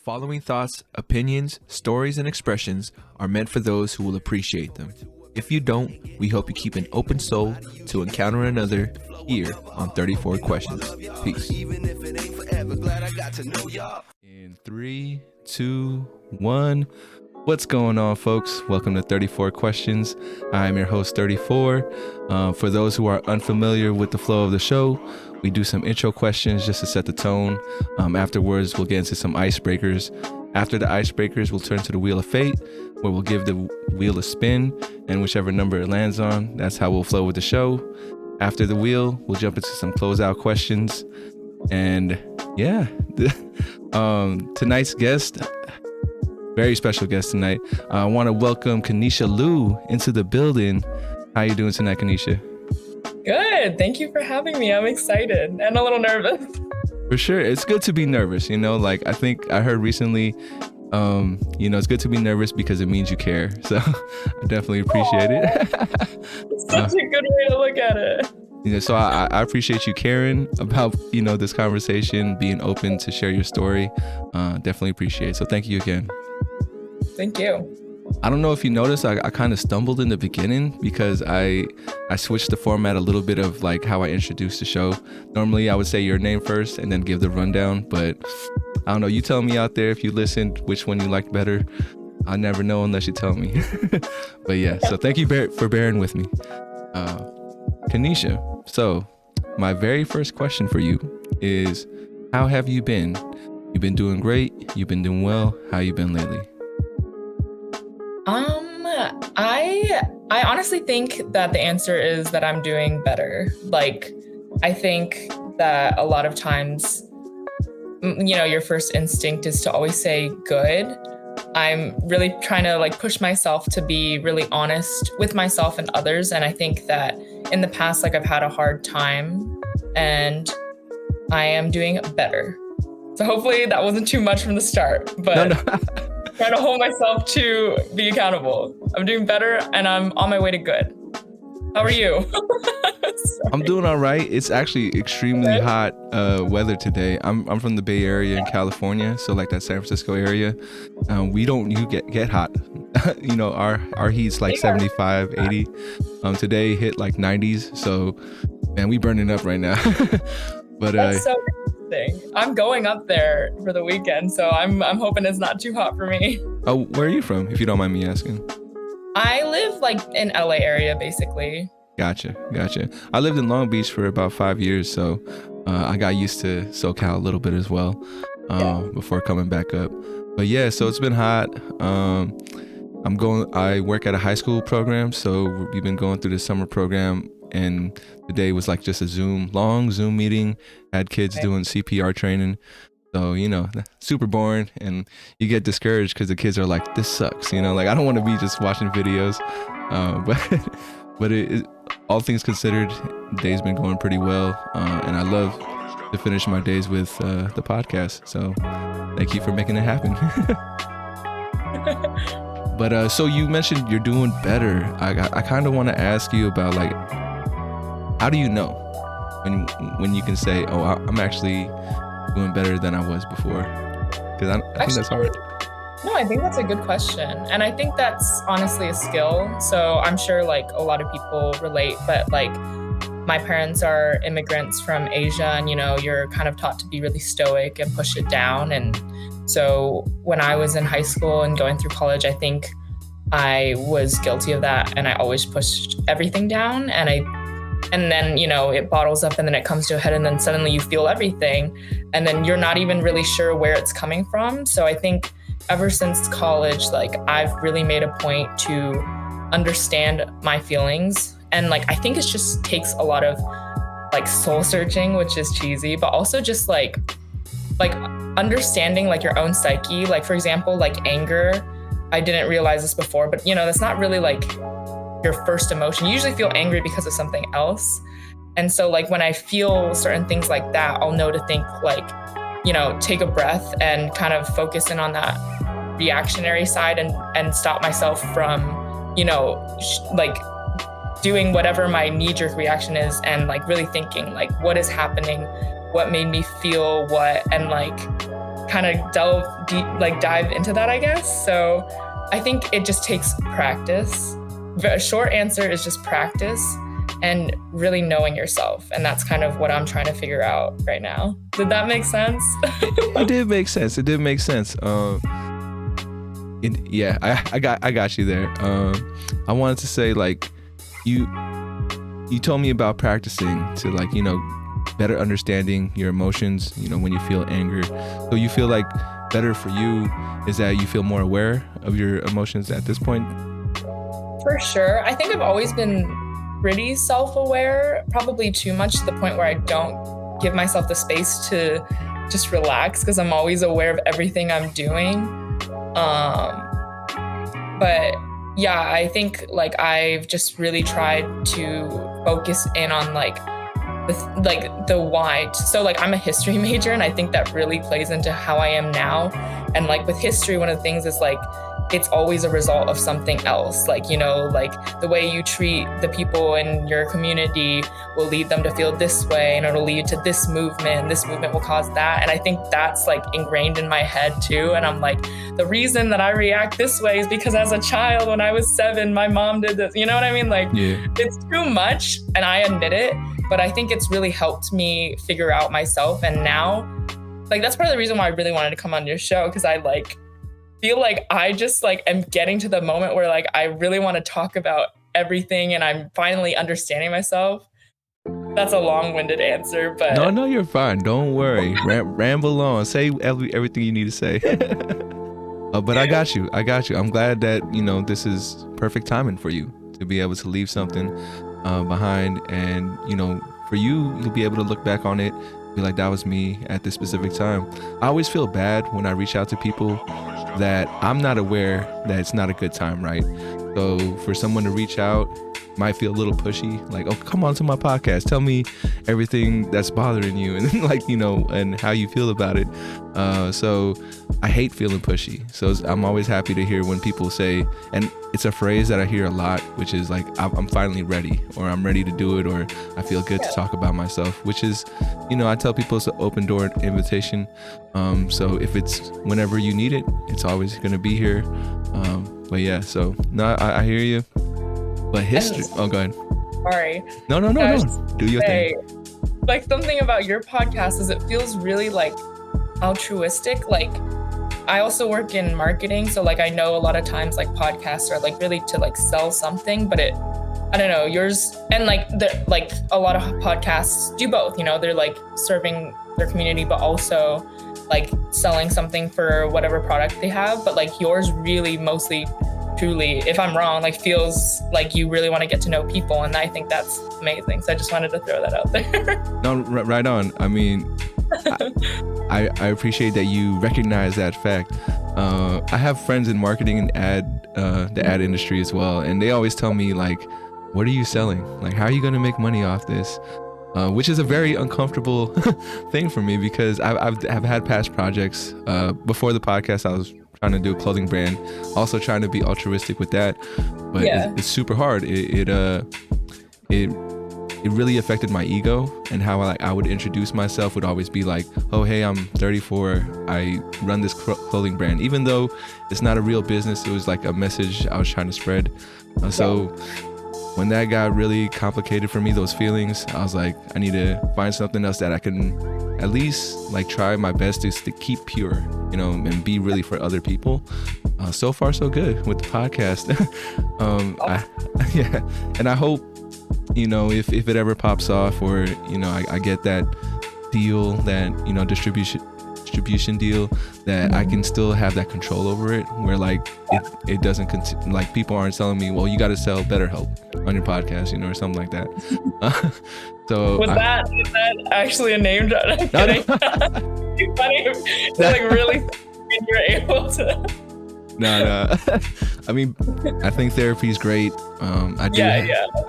following thoughts, opinions, stories, and expressions are meant for those who will appreciate them. If you don't, we hope you keep an open soul to encounter another here on 34 Questions. Peace. In 3, 2, 1. What's going on, folks? Welcome to 34 Questions. I'm your host, 34. For those who are unfamiliar with the flow of the show, we do some intro questions just to set the tone. Afterwards, we'll get into some icebreakers. After the icebreakers, we'll turn to the Wheel of Fate, where we'll give the wheel a spin, and whichever number it lands on, that's how we'll flow with the show. After the wheel, we'll jump into some closeout questions. And yeah, tonight's guest, very special guest tonight. I want to welcome Kenisha Liu into the building. How you doing tonight, Kenisha? Good. Thank you for having me. I'm excited and a little nervous. For sure. It's good to be nervous. I think I heard recently, it's good to be nervous because it means you care. So I definitely appreciate it. It's such a good way to look at it. So I appreciate you caring about, this conversation, being open to share your story. Definitely appreciate it. So thank you again. Thank you. I don't know if you noticed, I kind of stumbled in the beginning because I switched the format a little bit of like how I introduced the show. Normally I would say your name first and then give the rundown, but I don't know. You tell me out there if you listened which one you liked better. I'll never know unless you tell me. But yeah, so thank you for bearing with me. Kenisha, so my very first question for you is, how have you been? You've been doing great. You've been doing well. How you been lately? I honestly think that the answer is that I'm doing better. Like, I think that a lot of times, your first instinct is to always say good. I'm really trying to push myself to be really honest with myself and others. And I think that in the past, I've had a hard time and I am doing better. So hopefully that wasn't too much from the start, but no. Trying to hold myself to be accountable. I'm doing better and I'm on my way to good. How are you? I'm doing all right. It's actually extremely hot weather today. I'm from the Bay Area in California, so that San Francisco area. You get hot. Our heat's 75, 80. Today hit 90s. So man, we burning up right now. But that's so interesting. I'm going up there for the weekend, so I'm hoping it's not too hot for me. Oh, where are you from, if you don't mind me asking? I live in LA area, basically. Gotcha. I lived in Long Beach for about 5 years, so I got used to SoCal a little bit as well before coming back up. But yeah, so it's been hot. I work at a high school program, so we've been going through the summer program, and today was just a long Zoom meeting. Had kids doing CPR training. So, super boring, and you get discouraged because the kids are like, this sucks, I don't want to be just watching videos. But all things considered, the day's been going pretty well. And I love to finish my days with the podcast. So thank you for making it happen. But so you mentioned you're doing better. I kind of want to ask you about how do you know when you can say, oh, I'm actually doing better than I was before? Because I think that's hard. No, I think that's a good question. And I think that's honestly a skill. So I'm sure a lot of people relate, but my parents are immigrants from Asia, and you're kind of taught to be really stoic and push it down. And so when I was in high school and going through college, I think I was guilty of that, and I always pushed everything down, and then, it bottles up and then it comes to a head, and then suddenly you feel everything, and then you're not even really sure where it's coming from. So I think ever since college, I've really made a point to understand my feelings. And I think it just takes a lot of soul searching, which is cheesy, but also just understanding your own psyche. For example, anger, I didn't realize this before, but that's not really your first emotion. You usually feel angry because of something else. And so when I feel certain things like that, I'll know to think take a breath and kind of focus in on that reactionary side and stop myself from, doing whatever my knee-jerk reaction is, and really thinking what is happening, what made me feel what, and kind of dive into that, I guess. So I think it just takes practice. A short answer is just practice and really knowing yourself. And that's kind of what I'm trying to figure out right now. Did that make sense? It did make sense. I got you there. I wanted to say, like, you told me about practicing to, like, better understanding your emotions, when you feel anger. So you feel like better for you is that you feel more aware of your emotions at this point? For sure. I think I've always been pretty self-aware, probably too much to the point where I don't give myself the space to just relax because I'm always aware of everything I'm doing. But yeah, I think like I've just really tried to focus in on like the why. So like I'm a history major, and I think that really plays into how I am now. And like with history, one of the things is like it's always a result of something else. Like, like the way you treat the people in your community will lead them to feel this way, and it'll lead to this movement. This movement will cause that. And I think that's like ingrained in my head too. And I'm like, the reason that I react this way is because as a child, when I was 7, my mom did this. You know what I mean? Like, It's too much, and I admit it. But I think it's really helped me figure out myself. And now, like, that's part of the reason why I really wanted to come on your show, because I like feel like I just like am getting to the moment where like I really want to talk about everything, and I'm finally understanding myself. That's a long-winded answer, but No, you're fine. Don't worry. Ramble on. Say everything you need to say. But I got you. I'm glad that this is perfect timing for you to be able to leave something behind, and for you, you'll be able to look back on it, be like, that was me at this specific time. I always feel bad when I reach out to people that I'm not aware that it's not a good time, right? So for someone to reach out might feel a little pushy, like, oh, come on to my podcast, tell me everything that's bothering you, and like, and how you feel about it. So I hate feeling pushy. So I'm always happy to hear when people say, and it's a phrase that I hear a lot, which is like, I'm finally ready, or I'm ready to do it, or I feel good to talk about myself, which is, I tell people it's an open door invitation. So if it's whenever you need it, it's always going to be here. But yeah, so no, I hear you. But history. Oh, go ahead. Sorry. No. Do your thing. Like something about your podcast is it feels really like altruistic. Like I also work in marketing, so like I know a lot of times like podcasts are like really to like sell something, but I don't know, yours, and like a lot of podcasts do both. They're like serving their community, but also like selling something for whatever product they have. But like yours really mostly, truly, if I'm wrong, like feels like you really want to get to know people, and I think that's amazing. So I just wanted to throw that out there. No, right on. I mean, I appreciate that you recognize that fact. I have friends in marketing and the ad industry as well, and they always tell me like, what are you selling? Like, how are you going to make money off this? Which is a very uncomfortable thing for me, because I've had past projects. Before the podcast, I was trying to do a clothing brand, also trying to be altruistic with that, but it's super hard. It really affected my ego, and how I would introduce myself would always be like, oh, hey, I'm 34, I run this clothing brand, even though it's not a real business. It was like a message I was trying to spread. So when that got really complicated for me, those feelings, I was like, I need to find something else that I can at least like try my best to keep pure, and be really for other people. So far, so good with the podcast. And I hope, if it ever pops off, or, I get that deal, that, distribution deal, that I can still have that control over it, where like it doesn't like people aren't telling me, well, you got to sell BetterHelp on your podcast, or something like that. So was that actually a name drop? I'm kidding. It's funny. It's like really you're able to. No. I mean, I think therapy is great. I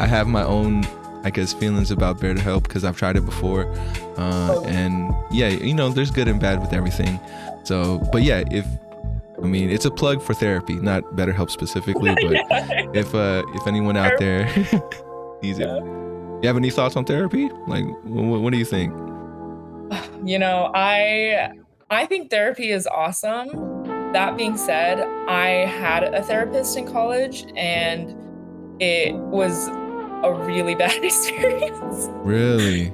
have my own, I guess, feelings about BetterHelp because I've tried it before. And there's good and bad with everything. So, but yeah, it's a plug for therapy, not BetterHelp specifically, but if anyone out there needs it. You have any thoughts on therapy? Like, what do you think? I think therapy is awesome. That being said, I had a therapist in college and it was a really bad experience. Really?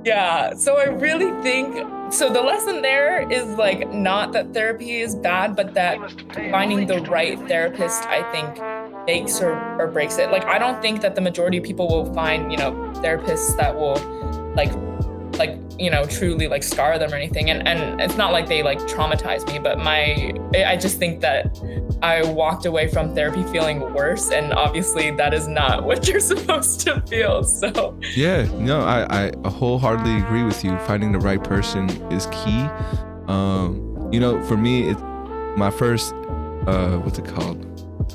Yeah, so I really think so the lesson there is like not that therapy is bad, but that finding the right therapist, I think, makes or breaks it. Like I don't think that the majority of people will find, therapists that will like truly like scar them or anything. And it's not like they like traumatize me, but I just think that I walked away from therapy feeling worse, and obviously that is not what you're supposed to feel. So Yeah, no, I wholeheartedly agree with you. Finding the right person is key. For me, my first what's it called,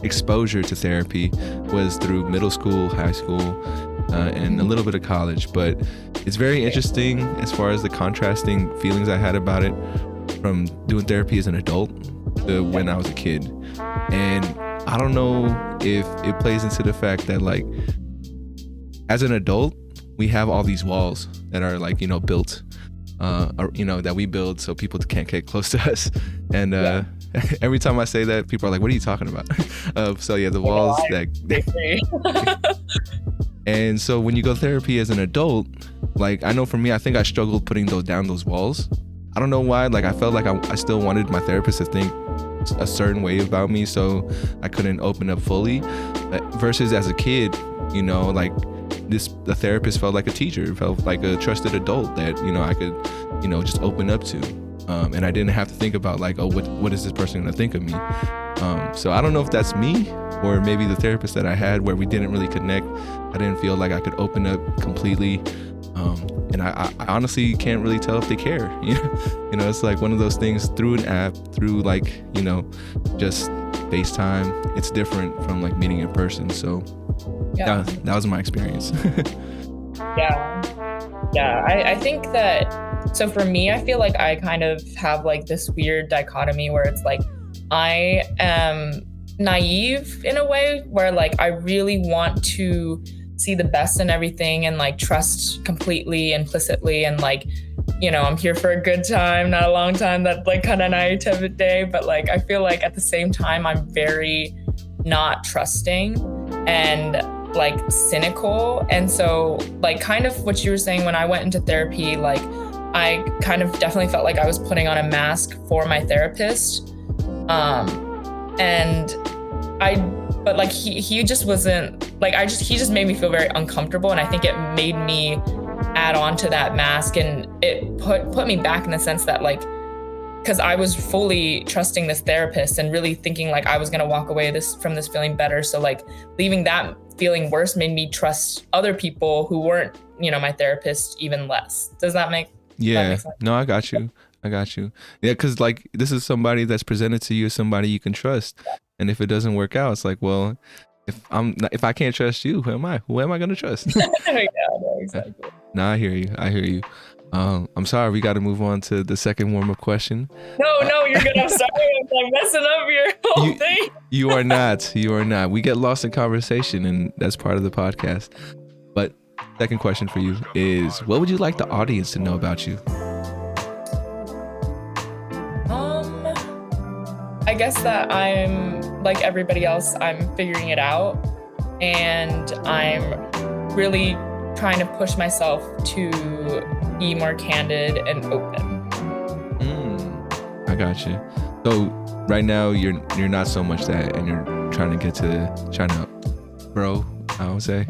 exposure to therapy was through middle school, high school, and a little bit of college. But it's very interesting as far as the contrasting feelings I had about it from doing therapy as an adult to when I was a kid. And I don't know if it plays into the fact that like as an adult, we have all these walls that are like, built, that we build so people can't get close to us. And every time I say that, people are like, what are you talking about? The walls And so when you go to therapy as an adult, like I know for me, I think I struggled putting those walls. I don't know why. Like I felt like I still wanted my therapist to think a certain way about me, so I couldn't open up fully. Versus as a kid, like the therapist felt like a teacher, it felt like a trusted adult that I could just open up to, and I didn't have to think about like, oh, what is this person gonna think of me? So I don't know if that's me or maybe the therapist that I had where we didn't really connect. I didn't feel like I could open up completely, and I honestly can't really tell if they care. It's like one of those things through an app, through like just FaceTime. It's different from like meeting in person. So that was my experience. I think that, so for me, I feel like I kind of have like this weird dichotomy where it's like I am naive in a way where like I really want to see the best in everything and like trust completely, implicitly, and like I'm here for a good time, not a long time, that like kind of naivete. But like I feel like at the same time I'm very not trusting and like cynical. And so like kind of what you were saying, when I went into therapy, like I kind of definitely felt like I was putting on a mask for my therapist, but like he just wasn't like, he just made me feel very uncomfortable. And I think it made me add on to that mask, and it put me back in the sense that like, because I was fully trusting this therapist and really thinking like I was going to walk away from this feeling better. So like leaving that feeling worse made me trust other people who weren't, my therapist even less. Does that make sense? No, I got you. Yeah, because like this is somebody that's presented to you as somebody you can trust. And if it doesn't work out, it's like, well, if I can't trust you, who am I going to trust? Exactly. No, I hear you. I'm sorry, we got to move on to the second warm-up question. No, you're good. I'm sorry. I'm like messing up your whole thing. You are not. We get lost in conversation, and that's part of the podcast. But second question for you is, what would you like the audience to know about you? I guess that I'm like everybody else, I'm figuring it out, and I'm really trying to push myself to be more candid and open. I got you. So right now you're not so much that, and you're trying to grow, I would say.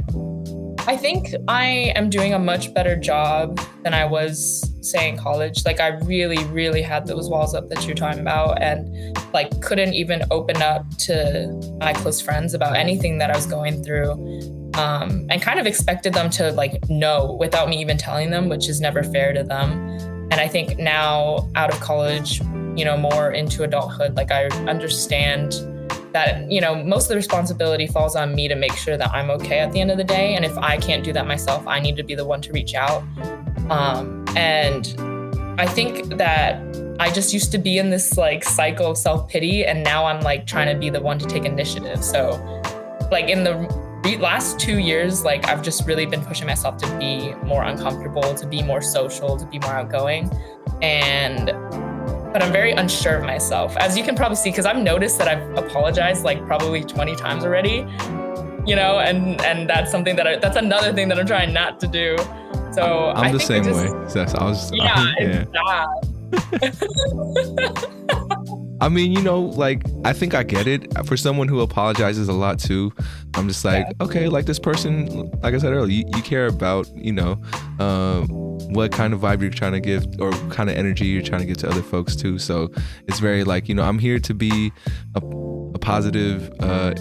I think I am doing a much better job than I was, say, in college. Like I really, really had those walls up that you're talking about, and like couldn't even open up to my close friends about anything that I was going through, and kind of expected them to like know without me even telling them, which is never fair to them. And I think now out of college, more into adulthood, like I understand that, most of the responsibility falls on me to make sure that I'm okay at the end of the day. And if I can't do that myself, I need to be the one to reach out. And I think that I just used to be in this like cycle of self-pity, and now I'm like trying to be the one to take initiative. So like in the last 2 years, like I've just really been pushing myself to be more uncomfortable, to be more social, to be more outgoing. And but I'm very unsure of myself, as you can probably see, because I've noticed that I've apologized like probably 20 times already, and that's something that's another thing that I'm trying not to do. So I'm I the think same way. it's bad. I mean, like, I think I get it. For someone who apologizes a lot too, I'm just like, okay, like this person, like I said earlier, you care about, what kind of vibe you're trying to give or kind of energy you're trying to give to other folks too. So it's very like, I'm here to be a positive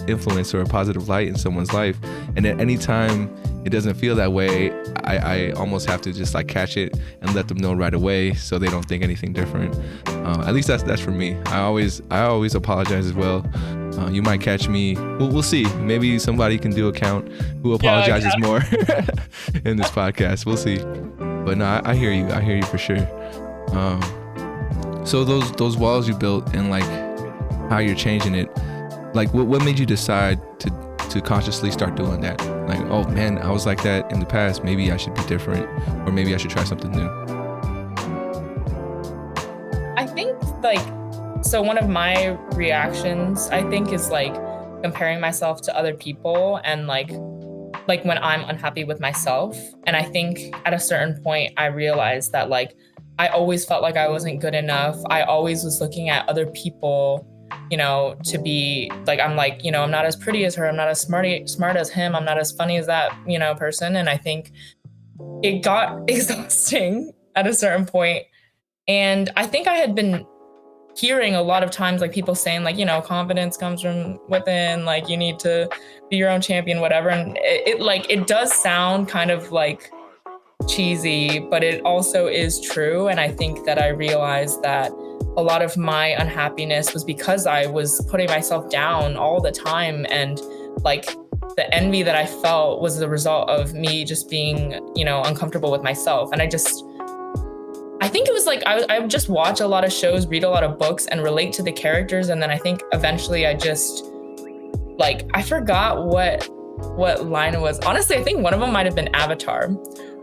influence or a positive light in someone's life. And at any time it doesn't feel that way, I almost have to just like catch it and let them know right away so they don't think anything different. At least that's for me. I always apologize as well. You might catch me. We'll see. Maybe somebody can do a count who apologizes more in this podcast. We'll see. But no, I hear you. I hear you for sure. So those walls you built and like how you're changing it, like what made you decide to consciously start doing that? Like, oh man, I was like that in the past. Maybe I should be different, or maybe I should try something new. I think so one of my reactions, I think, is like comparing myself to other people and like when I'm unhappy with myself. And I think at a certain point I realized that like I always felt like I wasn't good enough. I always was looking at other people, to be like, I'm like, I'm not as pretty as her. I'm not as smart as him. I'm not as funny as that, person. And I think it got exhausting at a certain point. And I think I had been hearing a lot of times like people saying like, confidence comes from within, like you need to be your own champion, whatever. And it does sound kind of like cheesy, but it also is true. And I think that I realized that a lot of my unhappiness was because I was putting myself down all the time. And like the envy that I felt was the result of me just being, uncomfortable with myself. And I think it was like I would just watch a lot of shows, read a lot of books, and relate to the characters. And then I think eventually I just like, I forgot what line it was. Honestly, I think one of them might have been Avatar,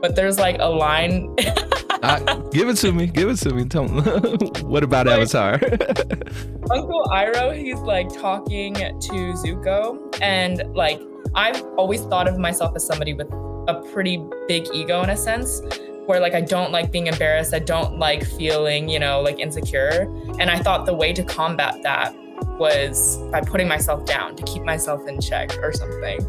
but there's like a line. Give it to me. Tell me. What about Avatar? Uncle Iroh, he's like talking to Zuko, and like I've always thought of myself as somebody with a pretty big ego in a sense, where like I don't like being embarrassed. I don't like feeling, like insecure. And I thought the way to combat that was by putting myself down to keep myself in check or something.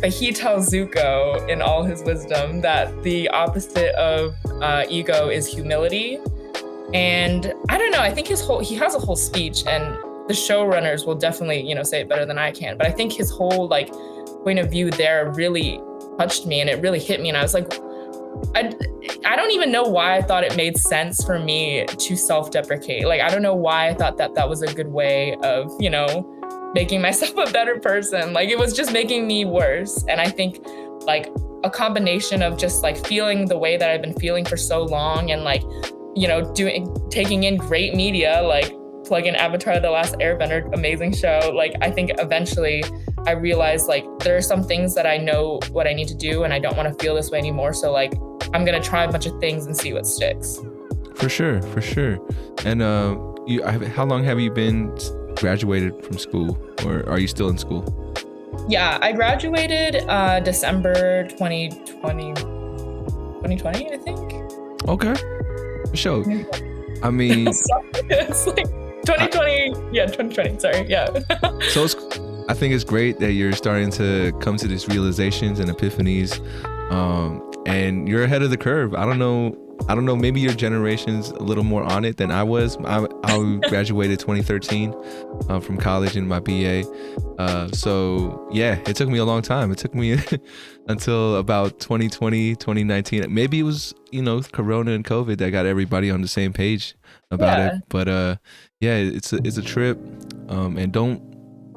But he tells Zuko in all his wisdom that the opposite of ego is humility. And I don't know, I think he has a whole speech, and the showrunners will definitely, say it better than I can. But I think his whole like point of view there really touched me, and it really hit me. And I was like, I don't even know why I thought it made sense for me to self-deprecate. Like, I don't know why I thought that was a good way of, making myself a better person. Like, it was just making me worse. And I think like a combination of just like feeling the way that I've been feeling for so long, and like, taking in great media, like plug in Avatar: The Last Airbender, amazing show. Like, I think eventually I realized like there are some things that I know what I need to do, and I don't want to feel this way anymore. So like, I'm going to try a bunch of things and see what sticks. For sure. And how long have you been graduated from school, or are you still in school? Yeah, I graduated December 2020, I think. Okay. For sure. I mean, it's like 2020. 2020. Sorry. Yeah. So I think it's great that you're starting to come to these realizations and epiphanies, and you're ahead of the curve. I don't know. Maybe your generation's a little more on it than I was. I graduated 2013 from college in my BA. So yeah, it took me a long time. It took me until about 2020, 2019. Maybe it was, Corona and COVID that got everybody on the same page about it. But yeah, it's a trip. And don't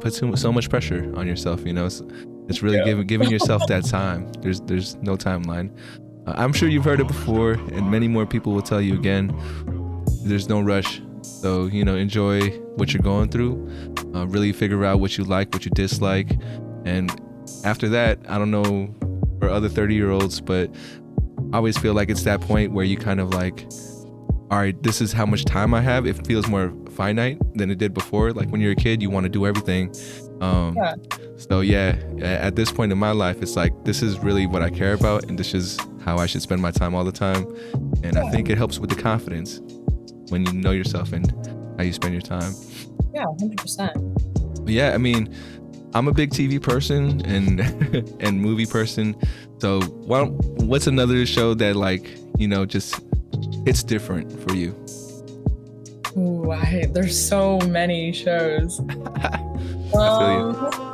put so much pressure on yourself. It's really giving yourself that time. There's no timeline. I'm sure you've heard it before, and many more people will tell you again. There's no rush. So, enjoy what you're going through. Really figure out what you like, what you dislike. And after that, I don't know for other 30-year-olds, but I always feel like it's that point where you kind of like all right, this is how much time I have. It feels more finite than it did before. Like when you're a kid, you want to do everything. Yeah. So yeah, at this point in my life, it's like, this is really what I care about, and this is how I should spend my time all the time. And I think it helps with the confidence when you know yourself and how you spend your time. Yeah, 100%. But yeah, I mean, I'm a big TV person and and movie person. So what's another show that, like, you know, just it's different for you? Ooh, there's so many shows. I feel you.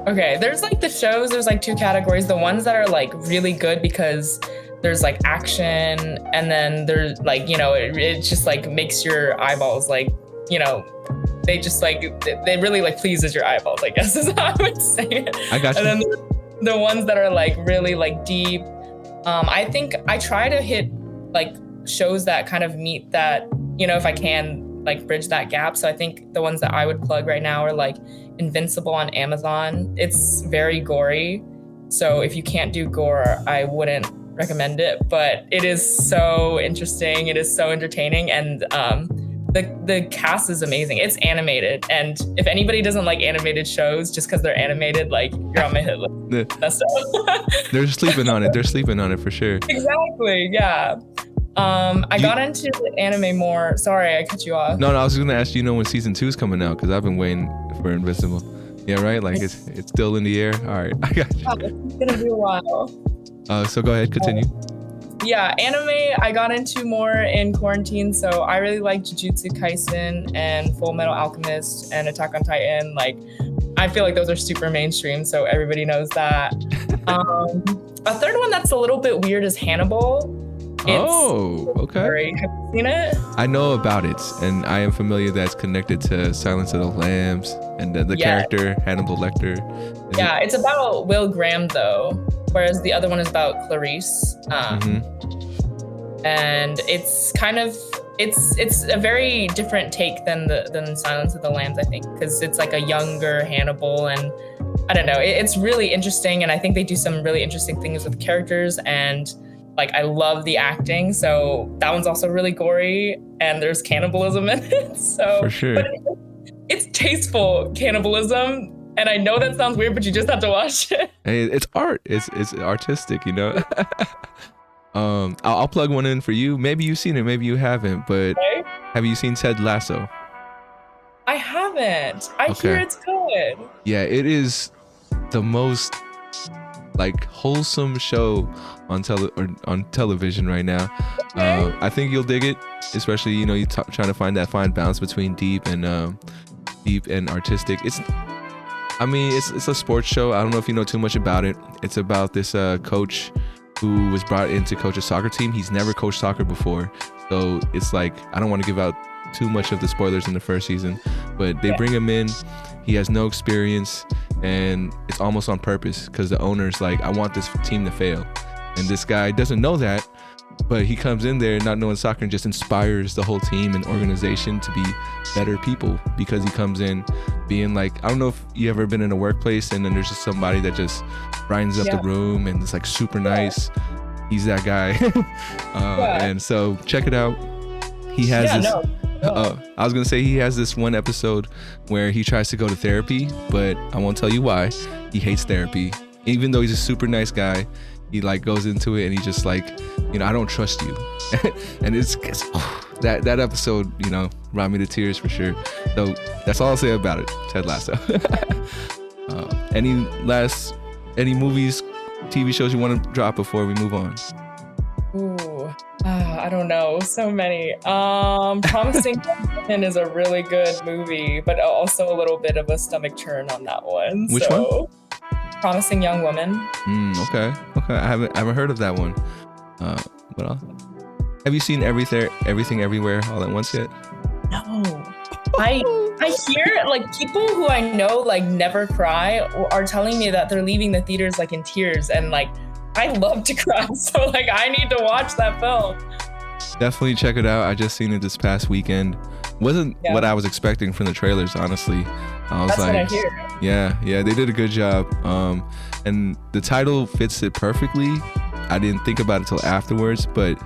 Okay, there's like the shows, there's like two categories. The ones that are like really good because there's like action, and then there's like, you know, it just like makes your eyeballs like, you know, they just like, they really like pleases your eyeballs, I guess is how I would say it. I got you. And then the ones that are like really like deep, I think I try to hit like shows that kind of meet that, you know, if I can like bridge that gap. So I think the ones that I would plug right now are like Invincible on Amazon. It's very gory. So if you can't do gore, I wouldn't recommend it, but it is so interesting. It is so entertaining. And the cast is amazing. It's animated. And if anybody doesn't like animated shows just because they're animated, like, you're on my hit list. That's They're sleeping on it. They're sleeping on it for sure. Exactly. Yeah. I got into anime more. Sorry, I cut you off. No, I was just gonna ask, you know, when season 2 is coming out, because I've been waiting for Invincible. Yeah, right. Like it's still in the air. All right, I got you. It's gonna be a while. So go ahead, continue. Yeah, anime I got into more in quarantine. So I really like Jujutsu Kaisen and Full Metal Alchemist and Attack on Titan. Like, I feel like those are super mainstream, so everybody knows that. A third one that's a little bit weird is Hannibal. Okay. Have you seen it? I know about it, and I am familiar that's connected to Silence of the Lambs and the character Hannibal Lecter. It's about Will Graham though, whereas the other one is about Clarice. And it's kind of it's a very different take than Silence of the Lambs, I think, because it's like a younger Hannibal, and I don't know, it's really interesting, and I think they do some really interesting things with characters, and like, I love the acting, so that one's also really gory, and there's cannibalism in it. So for sure, but it's tasteful cannibalism, and I know that sounds weird, but you just have to watch it. Hey, it's art. It's artistic, you know. I'll plug one in for you. Maybe you've seen it, maybe you haven't, but have you seen Ted Lasso? I haven't. I hear it's good. Yeah, it is the most like wholesome show on television right now. I think you'll dig it, especially, you know, you trying to find that fine balance between deep and artistic. It's a sports show. I don't know if you know too much about it. It's about this coach who was brought in to coach a soccer team. He's never coached soccer before, so it's like, I don't want to give out too much of the spoilers in the first season, but they bring him in. He has no experience, and it's almost on purpose because the owner's like, I want this team to fail. And this guy doesn't know that, but he comes in there not knowing soccer and just inspires the whole team and organization to be better people, because he comes in being like, I don't know if you ever been in a workplace and then there's just somebody that just brightens up the room and it's like super nice. He's that guy. And so check it out. He has I was gonna say, he has this one episode where he tries to go to therapy, but I won't tell you why. He hates therapy, even though he's a super nice guy. He like goes into it and he just like, you know, I don't trust you. And it's that episode, you know, brought me to tears for sure. So that's all I'll say about it. Ted Lasso. Any movies, TV shows you want to drop before we move on? Ooh, I don't know. So many. Promising Young Woman is a really good movie, but also a little bit of a stomach churn on that one. Which one? Promising Young Woman. Okay. I haven't heard of that one. What else? Have you seen Everything Everywhere All at Once yet? No. I hear like people who I know like never cry are telling me that they're leaving the theaters like in tears, and like, I love to cry, so like, I need to watch that film. Definitely check it out. I just seen it this past weekend. Wasn't what I was expecting from the trailers, honestly. That's like, what I hear. Yeah, they did a good job. And the title fits it perfectly. I didn't think about it till afterwards, but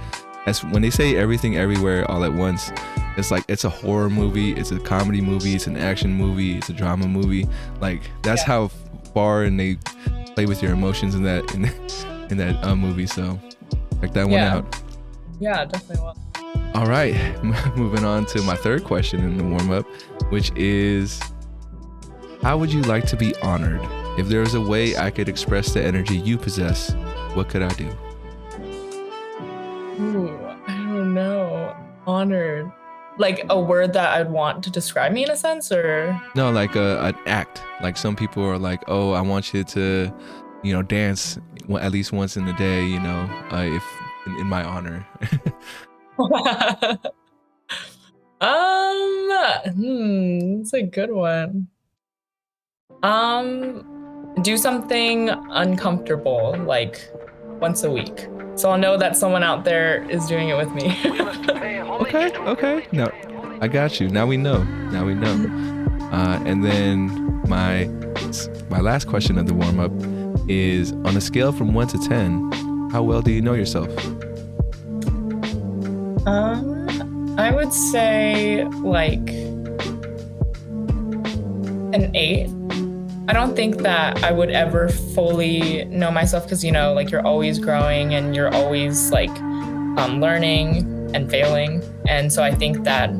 as when they say everything everywhere all at once, it's like it's a horror movie, it's a comedy movie, it's an action movie, it's a drama movie. Like that's how far and they play with your emotions in that movie. So check that one out. Yeah, definitely will. All right, moving on to my third question in the warm-up, which is, how would you like to be honored? If there was a way I could express the energy you possess, what could I do? Ooh, I don't know. Honored. Like a word that I'd want to describe me in a sense, or? No, like an act. Like some people are like, oh, I want you to, dance at least once in the day, if in my honor. It's a good one. Do something uncomfortable, like once a week. So I'll know that someone out there is doing it with me. Okay. No, I got you. Now we know. And then my last question of the warm-up is, on a scale from 1 to 10, how well do you know yourself? I would say like an 8. I don't think that I would ever fully know myself because, like you're always growing and you're always like learning and failing. And so I think that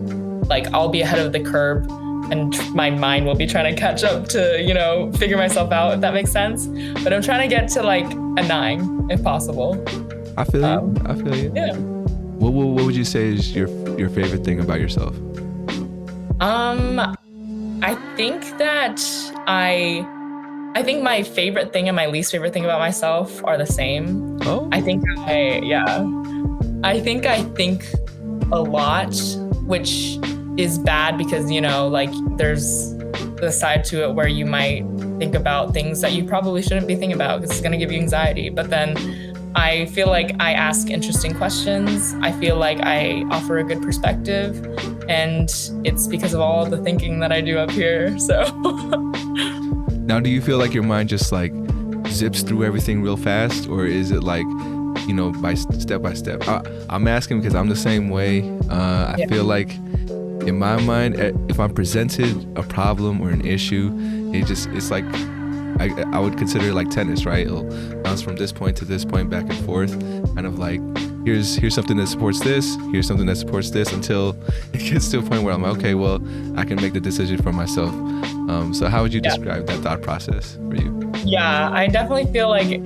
like I'll be ahead of the curve and my mind will be trying to catch up to, figure myself out, if that makes sense. But I'm trying to get to like a 9 if possible. I feel you. Yeah. What would you say is your favorite thing about yourself? I think that I think my favorite thing and my least favorite thing about myself are the same. Oh. I think I think a lot, which is bad because, like there's the side to it where you might think about things that you probably shouldn't be thinking about because it's going to give you anxiety. But then I feel like I ask interesting questions. I feel like I offer a good perspective, and it's because of all the thinking that I do up here. So now, do you feel like your mind just like zips through everything real fast, or is it like, by step? I'm asking because I'm the same way. I feel like in my mind, if I'm presented a problem or an issue, it's like I would consider it like tennis, right? It'll bounce from this point to this point, back and forth, kind of like here's something that supports this, here's something that supports this, until it gets to a point where I'm like, okay, well, I can make the decision for myself. So how would you describe that thought process for you? Yeah, I definitely feel like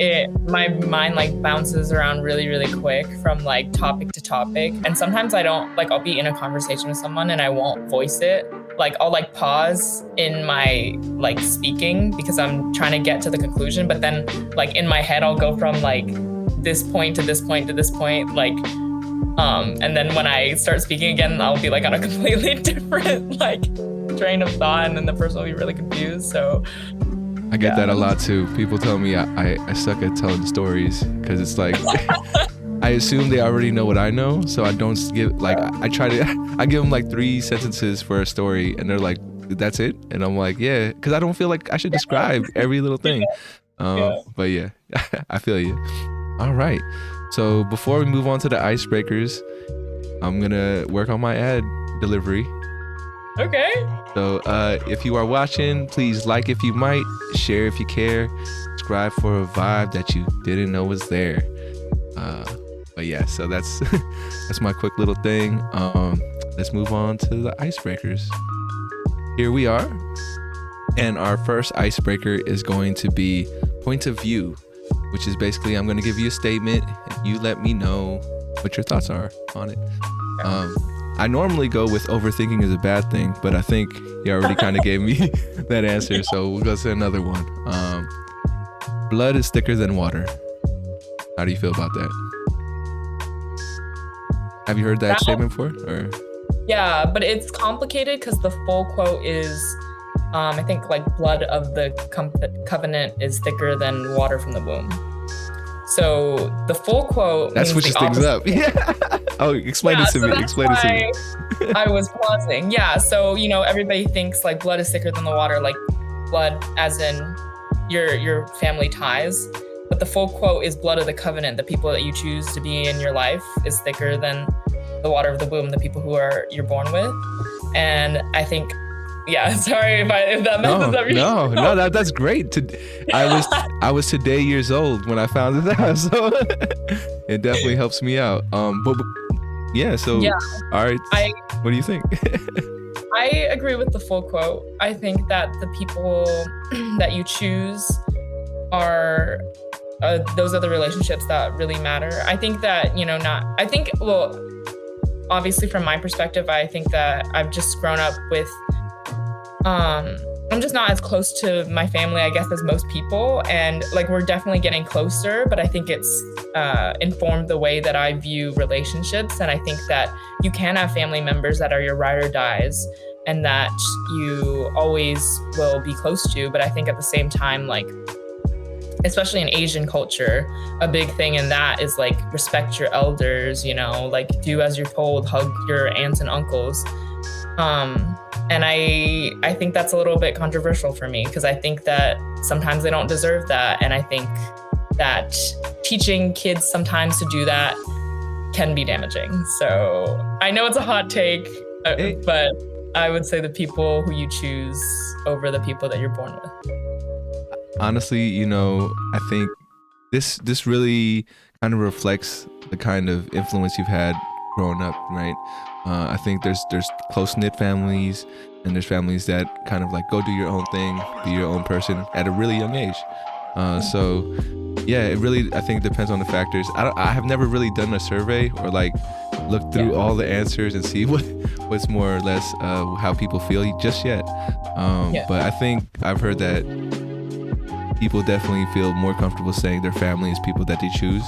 my mind like bounces around really, really quick from like topic to topic. And sometimes I'll be in a conversation with someone and I won't voice it. Like I'll like pause in my like speaking because I'm trying to get to the conclusion. But then like in my head, I'll go from like this point to this point to this point, like, and then when I start speaking again, I'll be like on a completely different like train of thought, and then the person will be really confused. So I get that a lot too. People tell me I suck at telling stories because it's like I assume they already know what I know, so I don't give like I give them like 3 sentences for a story, and they're like, "That's it," and I'm like, "Yeah," because I don't feel like I should describe every little thing. But yeah, I feel you. All right, so before we move on to the icebreakers, I'm gonna work on my ad delivery. Okay. So if you are watching, please like if you might, share if you care, subscribe for a vibe that you didn't know was there. But yeah, so that's that's my quick little thing. Let's move on to the icebreakers. Here we are. And our first icebreaker is going to be point of view, which is basically I'm going to give you a statement and you let me know what your thoughts are on it. I normally go with overthinking is a bad thing, but I think you already kind of gave me that answer, so we'll go to another one. Blood is thicker than water. How do you feel about that? Have you heard that statement before? Or? Yeah, but it's complicated because the full quote is, I think like blood of the covenant is thicker than water from the womb. So the full quote that switches things up. Yeah. Oh, explain it to me. Explain it to me. I was pausing. Yeah. So, everybody thinks like blood is thicker than the water, like blood as in your family ties. But the full quote is blood of the covenant. The people that you choose to be in your life is thicker than the water of the womb, the people who you're born with. And I think, yeah, sorry if that messes up your No, that's great. I was today years old when I found it out, so it definitely helps me out. But yeah, so Yeah. all right, what do you think? I agree with the full quote. I think that the people that you choose are those are the relationships that really matter. I think that, obviously from my perspective, I think that I've just grown up with, I'm just not as close to my family, I guess, as most people. And like, we're definitely getting closer, but I think it's informed the way that I view relationships. And I think that you can have family members that are your ride or dies and that you always will be close to. But I think at the same time, like, especially in Asian culture, a big thing in that is like respect your elders, like do as you're told, hug your aunts and uncles. And I think that's a little bit controversial for me because I think that sometimes they don't deserve that. And I think that teaching kids sometimes to do that can be damaging. So I know it's a hot take, but I would say the people who you choose over the people that you're born with. Honestly, I think this really kind of reflects the kind of influence you've had growing up, right? I think there's close-knit families and there's families that kind of like go do your own thing, be your own person at a really young age. So yeah, it really, I think, depends on the factors. I have never really done a survey or like looked through all the answers and see what's more or less how people feel just yet. But I think I've heard that people definitely feel more comfortable saying their family is people that they choose.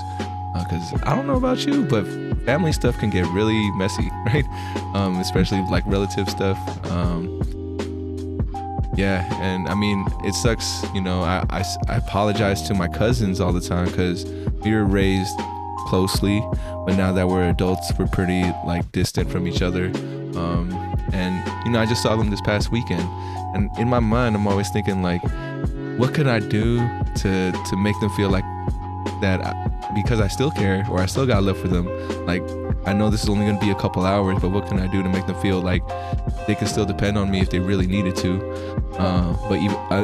Because I don't know about you, but family stuff can get really messy, right? Especially like relative stuff. Yeah, and I mean, it sucks, I apologize to my cousins all the time because we were raised closely, but now that we're adults, we're pretty like distant from each other. And I just saw them this past weekend, and in my mind, I'm always thinking like, what can I do to make them feel like that because I still care or I still got love for them. Like, I know this is only going to be a couple hours, but what can I do to make them feel like they can still depend on me if they really needed to? But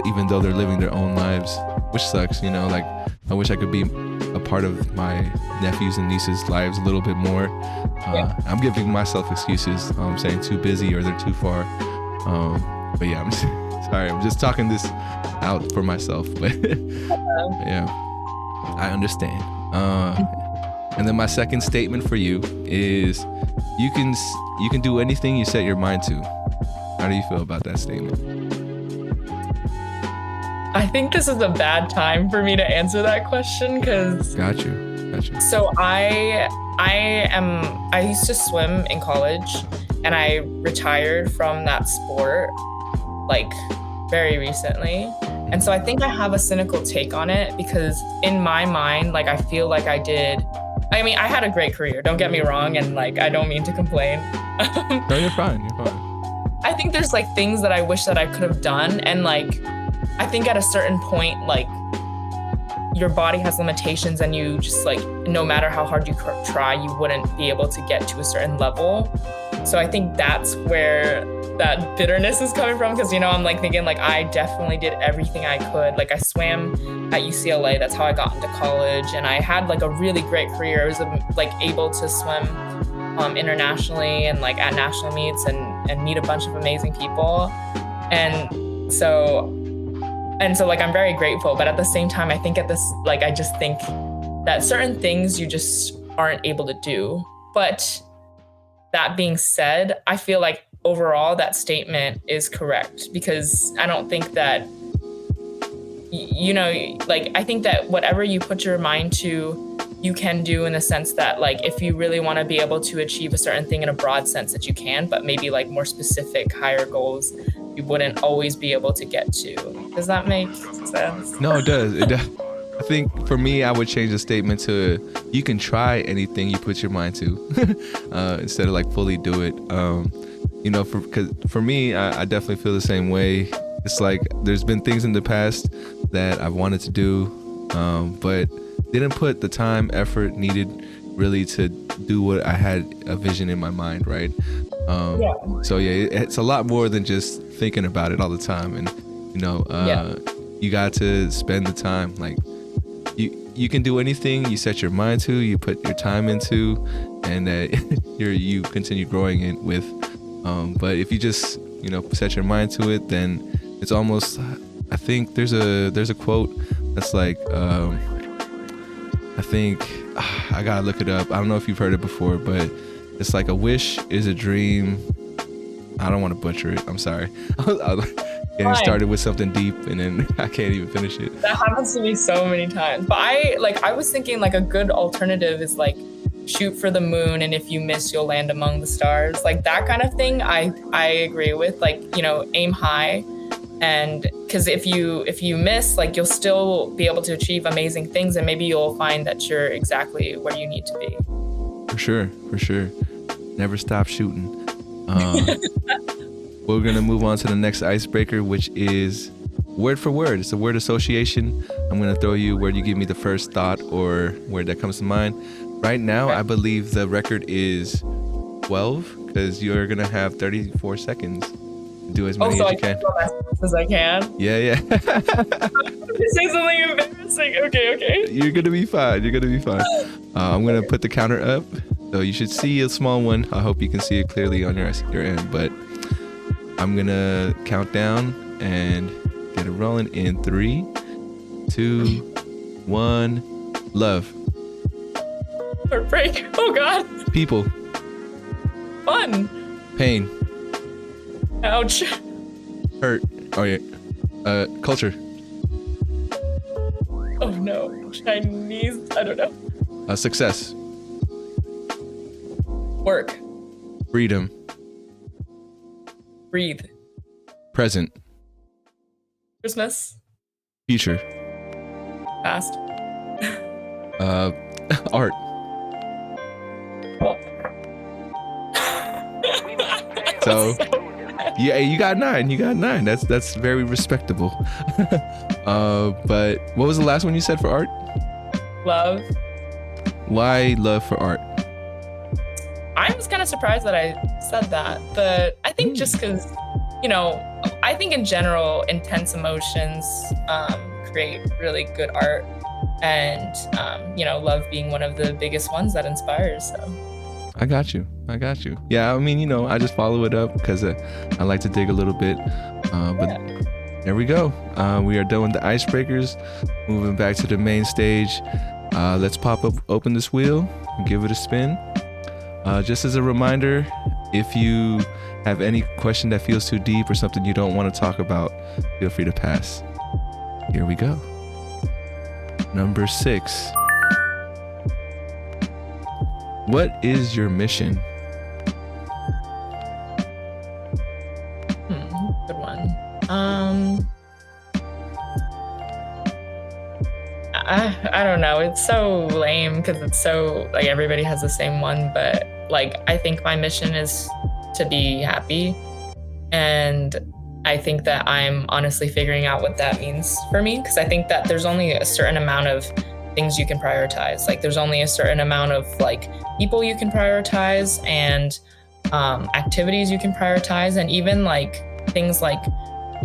even though they're living their own lives, which sucks, like I wish I could be a part of my nephews and nieces' lives a little bit more. I'm giving myself excuses. I'm saying too busy or they're too far. But yeah, I'm sorry. I'm just talking this out for myself. But yeah, I understand. And then my second statement for you is you can do anything you set your mind to. How do you feel about that statement? I think this is a bad time for me to answer that question because Got you. So I used to swim in college and I retired from that sport like very recently. And so I think I have a cynical take on it because in my mind, like I feel like I had a great career, don't get me wrong, and like I don't mean to complain. No, you're fine. I think there's like things that I wish that I could have done, and like I think at a certain point, like your body has limitations and you just like, no matter how hard you try, you wouldn't be able to get to a certain level. So I think that's where that bitterness is coming from because, I'm like thinking like I definitely did everything I could. Like I swam at UCLA. That's how I got into college. And I had like a really great career. I was like able to swim internationally and like at national meets and meet a bunch of amazing people. And so like I'm very grateful, but at the same time, I think I just think that certain things you just aren't able to do. But that being said, I feel like overall that statement is correct because I don't think that, I think that whatever you put your mind to, you can do in the sense that like, if you really want to be able to achieve a certain thing in a broad sense that you can, but maybe like more specific, higher goals, you wouldn't always be able to get to. Does that make sense? No, it does. I think for me, I would change the statement to you can try anything you put your mind to instead of like fully do it. Because for me, I definitely feel the same way. It's like there's been things in the past that I've wanted to do but didn't put the time, effort needed really to do what I had a vision in my mind, right? So yeah, it's a lot more than just thinking about it all the time. And you got to spend the time. Like you can do anything you set your mind to, you put your time into, and you continue growing it with. But if you just set your mind to it, then it's almost, I think there's a quote that's like, I think I gotta look it up. I don't know if you've heard it before, but it's like a wish is a dream. I don't want to butcher it. I'm sorry. Getting started with something deep and then I can't even finish it. That happens to me so many times. But I was thinking like a good alternative is like shoot for the moon, and if you miss, you'll land among the stars. Like that kind of thing. I agree with, like, aim high. And because if you miss, like, you'll still be able to achieve amazing things, and maybe you'll find that you're exactly where you need to be. For sure. Never stop shooting. We're gonna move on to the next icebreaker, which is word for word. It's a word association. I'm gonna throw you a word, you give me the first thought or word that comes to mind. Right now, I believe the record is 12, because you're gonna have 34 seconds. Do as many as you can. As I can. Yeah. Say something embarrassing. Okay. You're gonna be fine. I'm gonna put the counter up, so you should see a small one. I hope you can see it clearly on your end. But I'm gonna count down and get it rolling in 3, 2, 1. Love. Heartbreak. Oh God. People. Fun. Pain. Ouch. Hurt. Oh yeah. Culture. Oh no. Chinese. I don't know. Success. Work. Freedom. Breathe. Present. Christmas. Future. Past. Art. So yeah, you got 9. That's very respectable. But what was the last one you said for art? Love. Why love for art? I was kind of surprised that I said that, but I think just because, I think in general, intense emotions create really good art, and love being one of the biggest ones that inspires. So. I got you. Yeah, I mean, I just follow it up because I like to dig a little bit. But there we go. We are done with the icebreakers. Moving back to the main stage. Let's open this wheel and give it a spin. Just as a reminder, if you have any question that feels too deep or something you don't want to talk about, feel free to pass. Here we go. Number 6. What is your mission? Good one. I don't know. It's so lame because it's so like everybody has the same one, but like I think my mission is to be happy, and I think that I'm honestly figuring out what that means for me, because I think that there's only a certain amount of things you can prioritize. Like there's only a certain amount of like people you can prioritize, and activities you can prioritize, and even like things like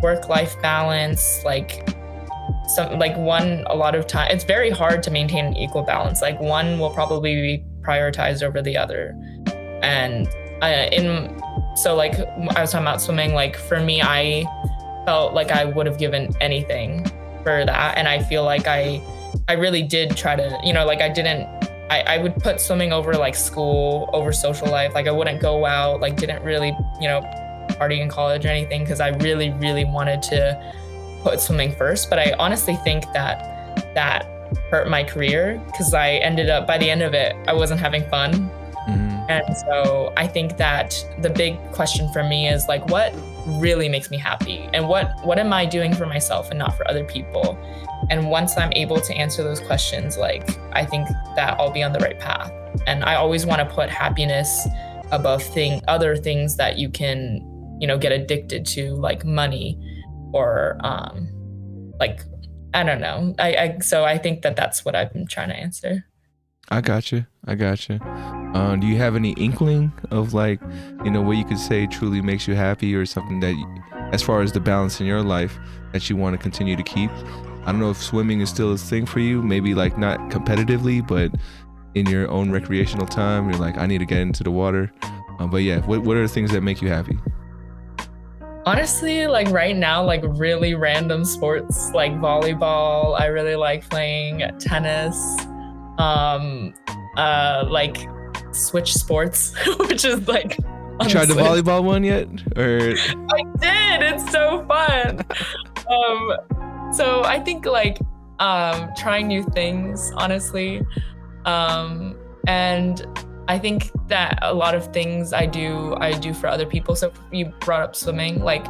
work-life balance, like a lot of time it's very hard to maintain an equal balance. Like one will probably be prioritized over the other. And so like I was talking about swimming, like for me, I felt like I would have given anything for that, and I feel like I really did try to, I would put swimming over like school, over social life. Like I wouldn't go out, like didn't really, party in college or anything, because I really, really wanted to put swimming first. But I honestly think that hurt my career, because I ended up, by the end of it, I wasn't having fun. And so I think that the big question for me is like, what really makes me happy, and what am I doing for myself and not for other people? And once I'm able to answer those questions, like I think that I'll be on the right path. And I always want to put happiness above other things that you can, get addicted to, like money, or like I don't know. So I think that that's what I've been trying to answer. I got you. Do you have any inkling of like, what you could say truly makes you happy, or something that, as far as the balance in your life, that you want to continue to keep? I don't know if swimming is still a thing for you, maybe like not competitively, but in your own recreational time, you're like, I need to get into the water. But yeah, what are the things that make you happy? Honestly, like right now, like really random sports like volleyball. I really like playing tennis. Um, like switch sports, which is like You tried the volleyball one yet? Or I did. It's so fun. So I think like trying new things, honestly. And I think that a lot of things I do for other people. So you brought up swimming. Like,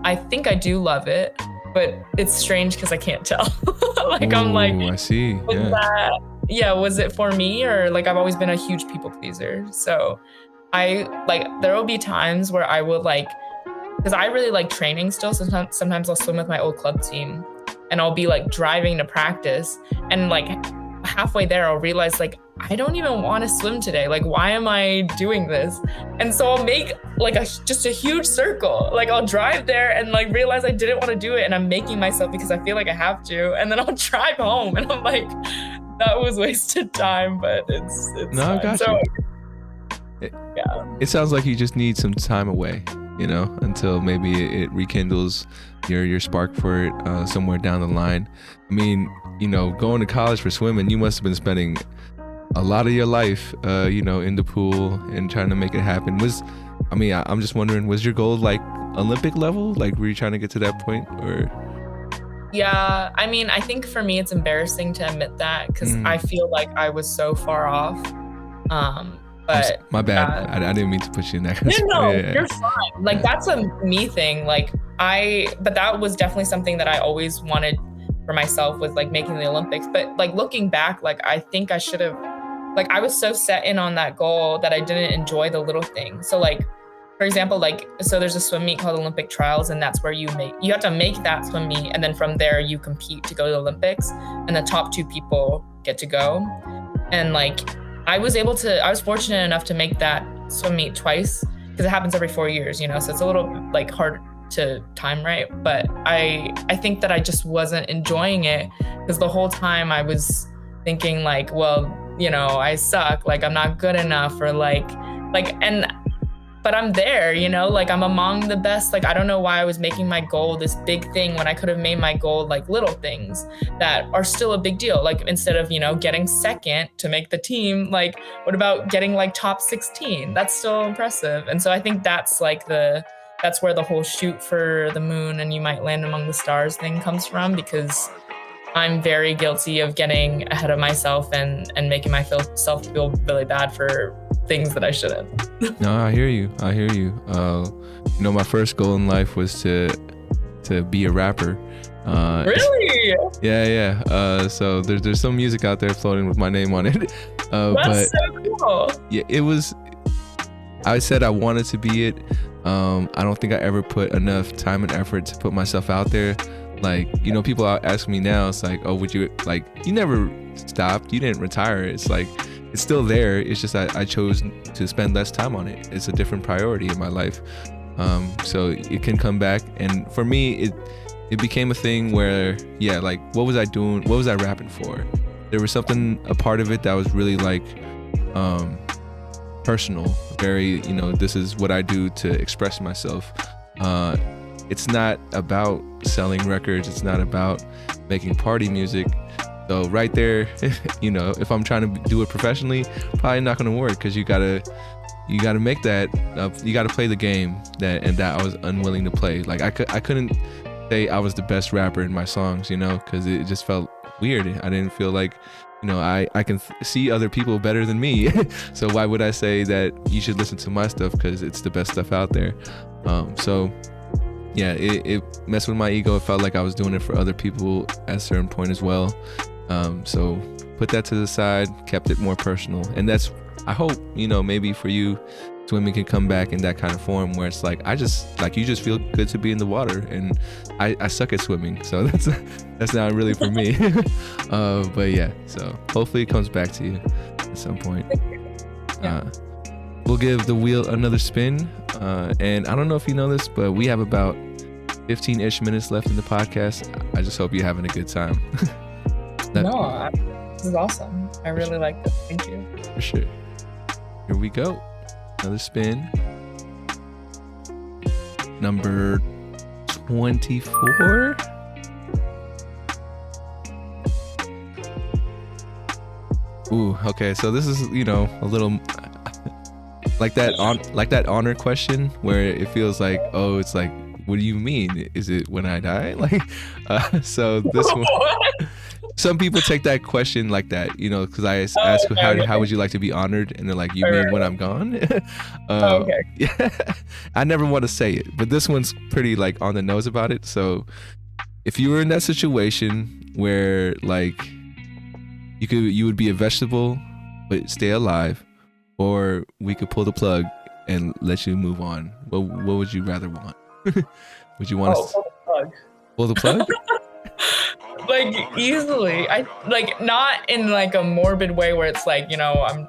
I think I do love it, but it's strange because I can't tell. Like, I'm like, I see. Was it for me? Or like, I've always been a huge people pleaser. So there will be times where I will like, because I really like training still. Sometimes I'll swim with my old club team, and I'll be like driving to practice, and like halfway there I'll realize like I don't even want to swim today. Like, why am I doing this? And so I'll make like just a huge circle. Like, I'll drive there and like realize I didn't want to do it, and I'm making myself because I feel like I have to. And then I'll drive home and I'm like, that was wasted time, but it's no, I got you. Yeah. It sounds like you just need some time away, until maybe it rekindles your spark for it somewhere down the line. I mean, going to college for swimming, you must have been spending a lot of your life, in the pool and trying to make it happen. I'm just wondering, was your goal like Olympic level? Like, were you trying to get to that point, or? Yeah, I mean, I think for me, it's embarrassing to admit that because I feel like I was so far off. But my bad. I didn't mean to put you in that. You're fine. Like, that's a me thing. Like, but that was definitely something that I always wanted for myself, was like making the Olympics. But like looking back, like I think I should have, like I was so set in on that goal that I didn't enjoy the little things. So like, for example, like, so there's a swim meet called Olympic Trials, and that's where you have to make that swim meet, and then from there you compete to go to the Olympics, and the top 2 people get to go. And like, I was fortunate enough to make that swim meet twice, because it happens every 4 years, so it's a little like hard to time right. But I think that I just wasn't enjoying it, because the whole time I was thinking like, well, I suck, like I'm not good enough, or but I'm there, like I'm among the best. Like, I don't know why I was making my goal this big thing when I could have made my goal like little things that are still a big deal. Like, instead of, getting second to make the team, like what about getting like top 16? That's still impressive. And so I think that's like that's where the whole shoot for the moon and you might land among the stars thing comes from, because I'm very guilty of getting ahead of myself and making myself feel really bad for things that I shouldn't. No, I hear you. My first goal in life was to be a rapper. Really? Yeah. So there's some music out there floating with my name on it. That's so cool. Yeah, it was. I said I wanted to be it. I don't think I ever put enough time and effort to put myself out there. Like, people ask me now, it's like, oh, would you, like, you never stopped, you didn't retire. It's like, it's still there. It's just I chose to spend less time on it. It's a different priority in my life. So it can come back. And for me, it became a thing where, yeah, like, what was I doing? What was I rapping for? There was a part of it that was really like personal, very, this is what I do to express myself. It's not about selling records. It's not about making party music. So right there, if I'm trying to do it professionally, probably not going to work, because you gotta make that. You gotta play the game that I was unwilling to play. Like, I couldn't say I was the best rapper in my songs, because it just felt weird. I didn't feel like, I can see other people better than me. So why would I say that you should listen to my stuff because it's the best stuff out there? So yeah, it messed with my ego. It felt like I was doing it for other people at a certain point as well. So put that to the side, kept it more personal. And that's, I hope, maybe for you, swimming can come back in that kind of form where it's like you just feel good to be in the water, and I suck at swimming, so that's not really for me. But yeah, so hopefully it comes back to you at some point. Yeah. We'll give the wheel another spin, and I don't know if you know this, but we have about 15-ish minutes left in the podcast. I just hope you're having a good time. This is awesome. I really like this. Thank you. For sure. Here we go. Another spin. Number 24. Ooh, okay. So this is, a little like that honor question where it feels like, oh, it's like, what do you mean? Is it when I die? So this one. Some people take that question like that, because I ask how would you like to be honored, and they're like, you mean when I'm gone? Okay. Yeah. I never want to say it, but this one's pretty like on the nose about it. So if you were in that situation where like you would be a vegetable but stay alive, or we could pull the plug and let you move on, what would you rather want? Would you want to pull the plug? Like easily. I like, not in like a morbid way where it's like, I'm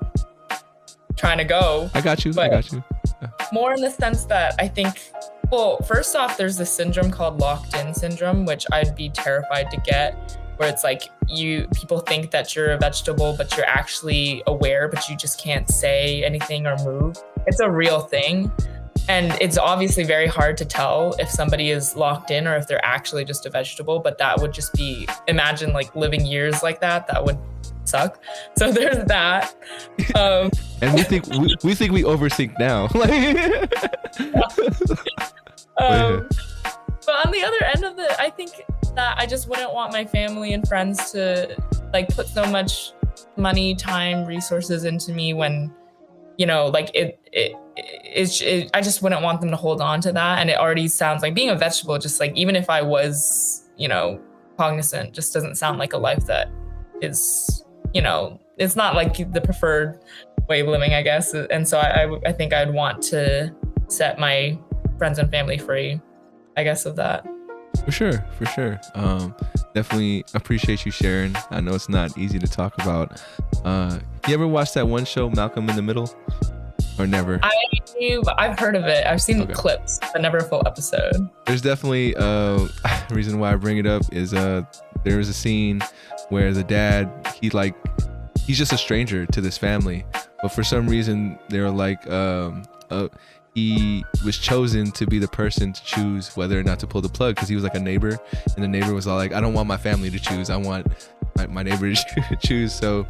trying to go. I got you. Yeah. More in the sense that I think, well, first off, there's this syndrome called locked in syndrome, which I'd be terrified to get, where it's like people think that you're a vegetable, but you're actually aware, but you just can't say anything or move. It's a real thing. And it's obviously very hard to tell if somebody is locked in or if they're actually just a vegetable, but that would just be, imagine like living years like that. That would suck. So there's that. And we think we overthink now. But on the other end of it, I think that I just wouldn't want my family and friends to like put so much money, time, resources into me when, I just wouldn't want them to hold on to that. And it already sounds like being a vegetable, just like, even if I was, cognizant, just doesn't sound like a life that is, it's not like the preferred way of living, I guess. And so I think I'd want to set my friends and family free, I guess, of that. For sure. Definitely appreciate you sharing. I know it's not easy to talk about. You ever watch that one show, Malcolm in the Middle? Or never? I've heard of it. I've seen clips, but never a full episode. There's definitely a reason why I bring it up is there was a scene where the dad, he's just a stranger to this family, but for some reason they were like, he was chosen to be the person to choose whether or not to pull the plug, because he was like a neighbor, and the neighbor was all like, I don't want my family to choose, I want my neighbor to choose. So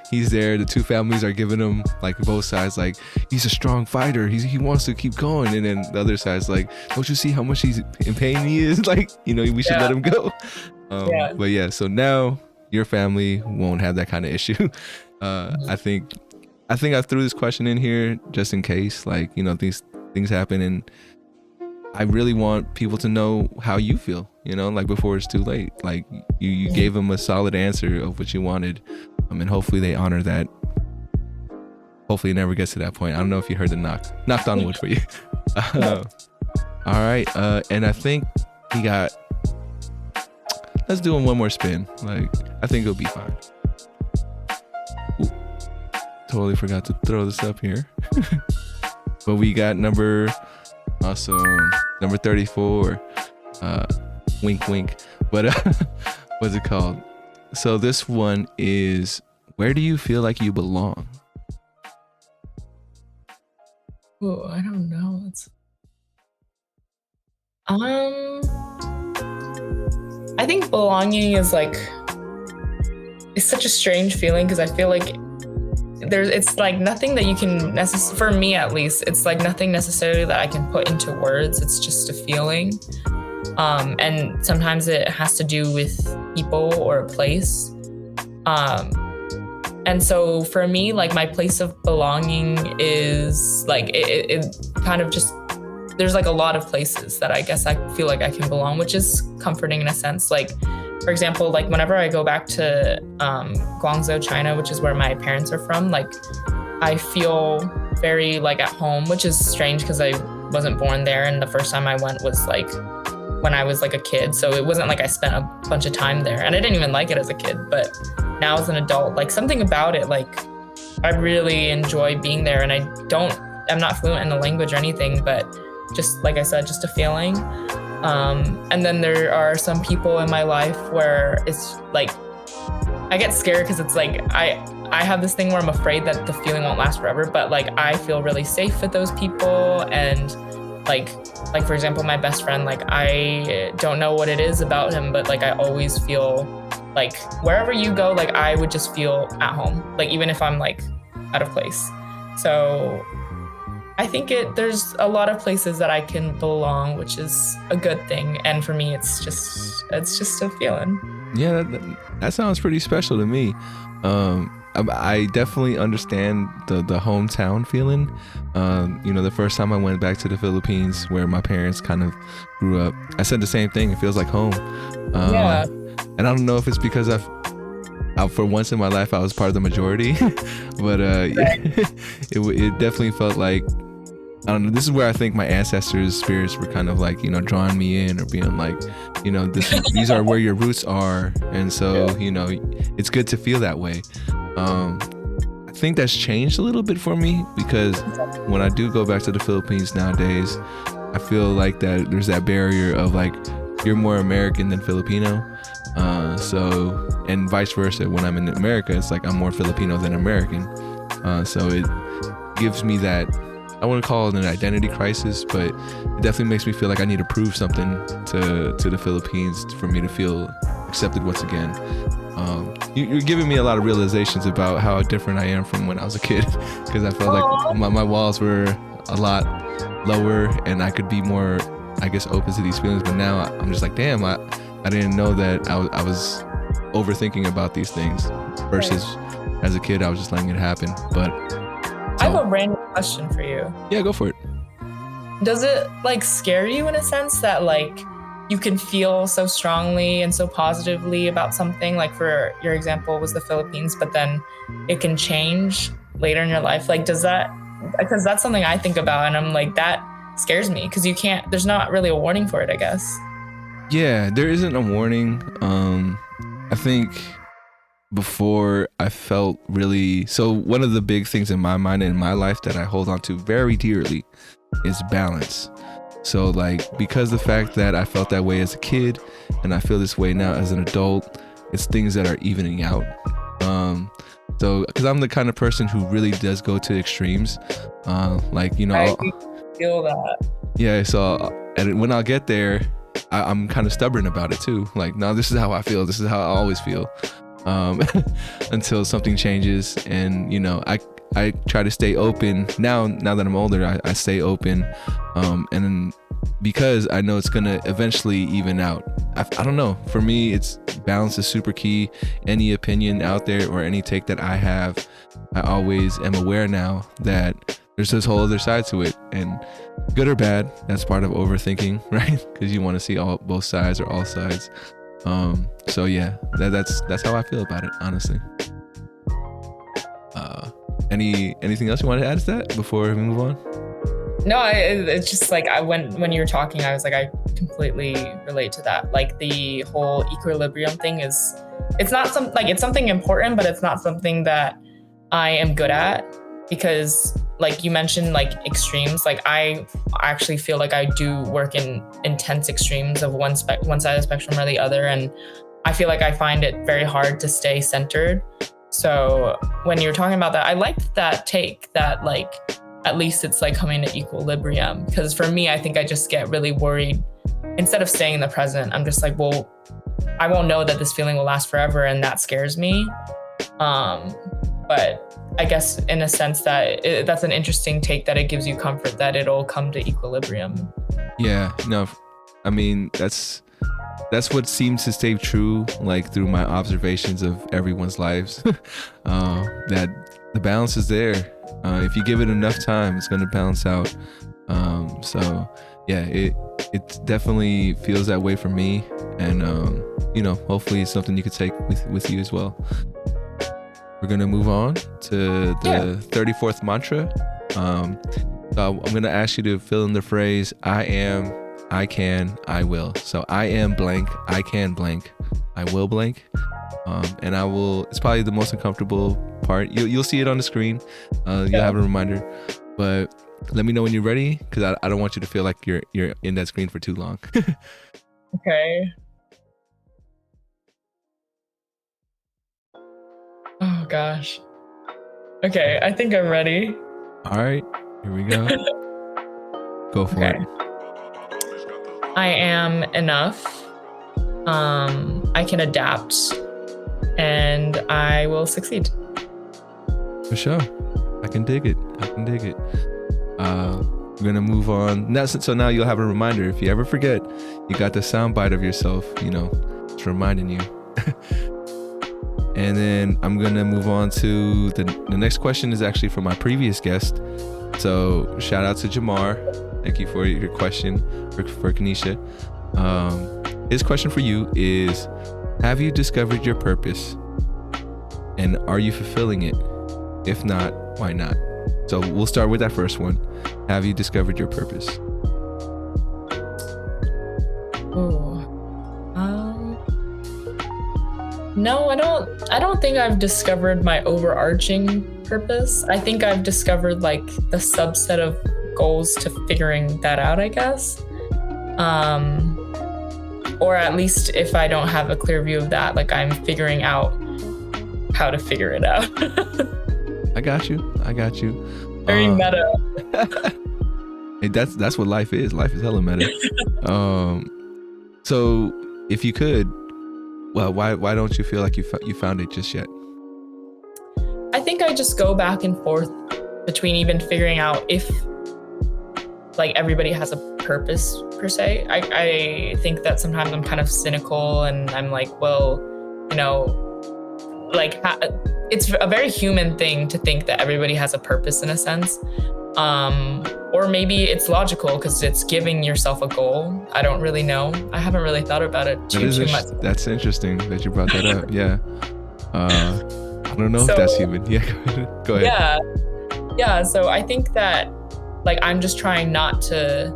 he's there, the two families are giving him, like, both sides, like, he's a strong fighter, he wants to keep going, and then the other side's like, don't you see how much he's in pain he is, like, we should let him go. But yeah, so now your family won't have that kind of issue. I think I threw this question in here just in case, like, these things happen, and I really want people to know how you feel, like, before it's too late. Like, you gave them a solid answer of what you wanted, and hopefully they honor that. Hopefully it never gets to that point. I don't know if you heard the knocked on wood for you. All right, and I think he got, let's do one more spin. Like, I think it'll be fine. Ooh, totally forgot to throw this up here. But we got number 34. Wink, wink. But what's it called? So this one is, where do you feel like you belong? Oh, I don't know. I think belonging is like, it's such a strange feeling, because I feel like it's like nothing that you can for me at least, it's like nothing necessarily that I can put into words. It's just a feeling. And sometimes it has to do with people or a place. And so for me, like, my place of belonging is like, it kind of just, there's like a lot of places that I guess I feel like I can belong, which is comforting in a sense. Like, for example, like, whenever I go back to Guangzhou, China, which is where my parents are from, like, I feel very like at home, which is strange because I wasn't born there, and the first time I went was like when I was like a kid, so it wasn't like I spent a bunch of time there, and I didn't even like it as a kid. But now as an adult, like something about it, like I really enjoy being there. And I'm not fluent in the language or anything, but just like I said, just a feeling. And then there are some people in my life where it's like I get scared because it's like I have this thing where I'm afraid that the feeling won't last forever, but like I feel really safe with those people. And like for example, my best friend, like I don't know what it is about him, but like I always feel like wherever you go, like I would just feel at home, like even if I'm like out of place. So I think there's a lot of places that I can belong, which is a good thing. And for me, it's just a feeling. Yeah, that sounds pretty special to me. I definitely understand the hometown feeling. The first time I went back to the Philippines, where my parents kind of grew up, I said the same thing. It feels like home. Yeah. And I don't know if it's because for once in my life I was part of the majority, but it definitely felt like, I don't know, this is where I think my ancestors' spirits were kind of like, drawing me in, or being like, these are where your roots are. And so, it's good to feel that way. I think that's changed a little bit for me, because when I do go back to the Philippines nowadays, I feel like that there's that barrier of like, you're more American than Filipino. And vice versa. When I'm in America, it's like I'm more Filipino than American. So it gives me that, I wouldn't call it an identity crisis, but it definitely makes me feel like I need to prove something to the Philippines for me to feel accepted once again. You're giving me a lot of realizations about how different I am from when I was a kid, because I felt like my walls were a lot lower and I could be more, I guess, open to these feelings. But now I'm just like, damn, I didn't know that I was overthinking about these things, versus as a kid I was just letting it happen. But I have a random question for you. Yeah, go for it. Does it like scare you in a sense that like you can feel so strongly and so positively about something? Like for your example was the Philippines, but then it can change later in your life. Like does that, because that's something I think about, and I'm like, that scares me, because there's not really a warning for it, I guess. Yeah, there isn't a warning. I think before I felt really, so one of the big things in my mind and in my life that I hold on to very dearly is balance. So like, because the fact that I felt that way as a kid and I feel this way now as an adult, it's things that are evening out. So because I'm the kind of person who really does go to extremes, I feel that. Yeah, so and when I'll get there, I'm kind of stubborn about it too. Like, no, this is how I feel. This is how I always feel. Until something changes, and I try to stay open now that I'm older. I stay open, and because I know it's gonna eventually even out. I don't know, for me it's balance is super key. Any opinion out there or any take that I have, I always am aware now that there's this whole other side to it, and good or bad, that's part of overthinking, right? Because you want to see both sides or all sides. So yeah, that's how I feel about it, honestly. Anything else you want to add to that before we move on? No, it's just like when you were talking, I was like, I completely relate to that. Like the whole equilibrium thing it's something important, but it's not something that I am good at, because like you mentioned, like extremes, like I actually feel like I do work in intense extremes of one side of the spectrum or the other. And I feel like I find it very hard to stay centered. So when you're talking about that, I liked that take that like, at least it's like coming to equilibrium. Because for me, I think I just get really worried. Instead of staying in the present, I'm just like, well, I won't know that this feeling will last forever. And that scares me. But I guess in a sense that's an interesting take, that it gives you comfort that it'll come to equilibrium. Yeah, no, I mean, that's what seems to stay true, like through my observations of everyone's lives, that the balance is there. If you give it enough time, it's going to balance out. So yeah, it definitely feels that way for me. And, hopefully it's something you could take with you as well. We're going to move on to the 34th mantra. So I'm gonna ask you to fill in the phrase I am, I can, I will. So I am blank, I can blank, I will blank. And I will, it's probably the most uncomfortable part. You'll see it on the screen. You'll have a reminder, but let me know when you're ready, because I don't want you to feel like you're in that screen for too long. Okay. Oh gosh. Okay, I think I'm ready. All right, here we go. Go for it. I am enough. I can adapt, and I will succeed. For sure. I can dig it. We're gonna move on now. So now you'll have a reminder. If you ever forget, you got the soundbite of yourself, it's reminding you. And then I'm gonna move on to the next question is actually from my previous guest. So shout out to Jamar. Thank you for your question for Kenisha. His question for you is, have you discovered your purpose? And are you fulfilling it? If not, why not? So we'll start with that first one. Have you discovered your purpose? No, I don't think I've discovered my overarching purpose. I think I've discovered like the subset of goals to figuring that out, I guess. Or at least if I don't have a clear view of that, like I'm figuring out how to figure it out. I got you. Very meta. Hey, that's what life is. Life is hella meta. So if you could, well, why don't you feel like you found it just yet? I think I just go back and forth between even figuring out if like everybody has a purpose per se. I think that sometimes I'm kind of cynical and I'm like, well, like it's a very human thing to think that everybody has a purpose in a sense. Or maybe it's logical because it's giving yourself a goal. I don't really know. I haven't really thought about it too much. That's interesting that you brought that up. Yeah. I don't know if that's human. Yeah, go ahead. Yeah. So I think that like I'm just trying not to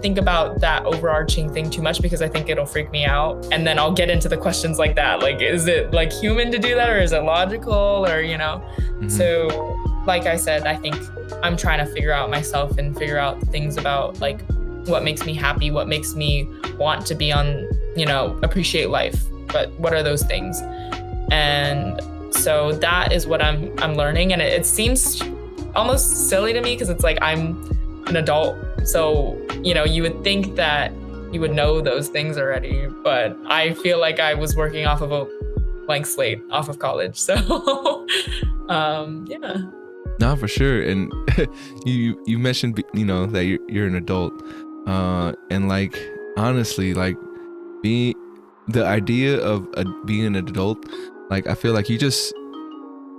think about that overarching thing too much, because I think it'll freak me out. And then I'll get into the questions like that. Like, is it like human to do that, or is it logical, or Mm-hmm. So like I said, I think I'm trying to figure out myself and figure out things about like what makes me happy, what makes me want to be on, appreciate life. But what are those things? And so that is what I'm learning. And it seems almost silly to me because it's like I'm an adult. So, you would think that you would know those things already, but I feel like I was working off of a blank slate off of college. So, yeah. No, for sure. And you mentioned, that you're an adult. And like, honestly, like the idea of being an adult, like I feel like you just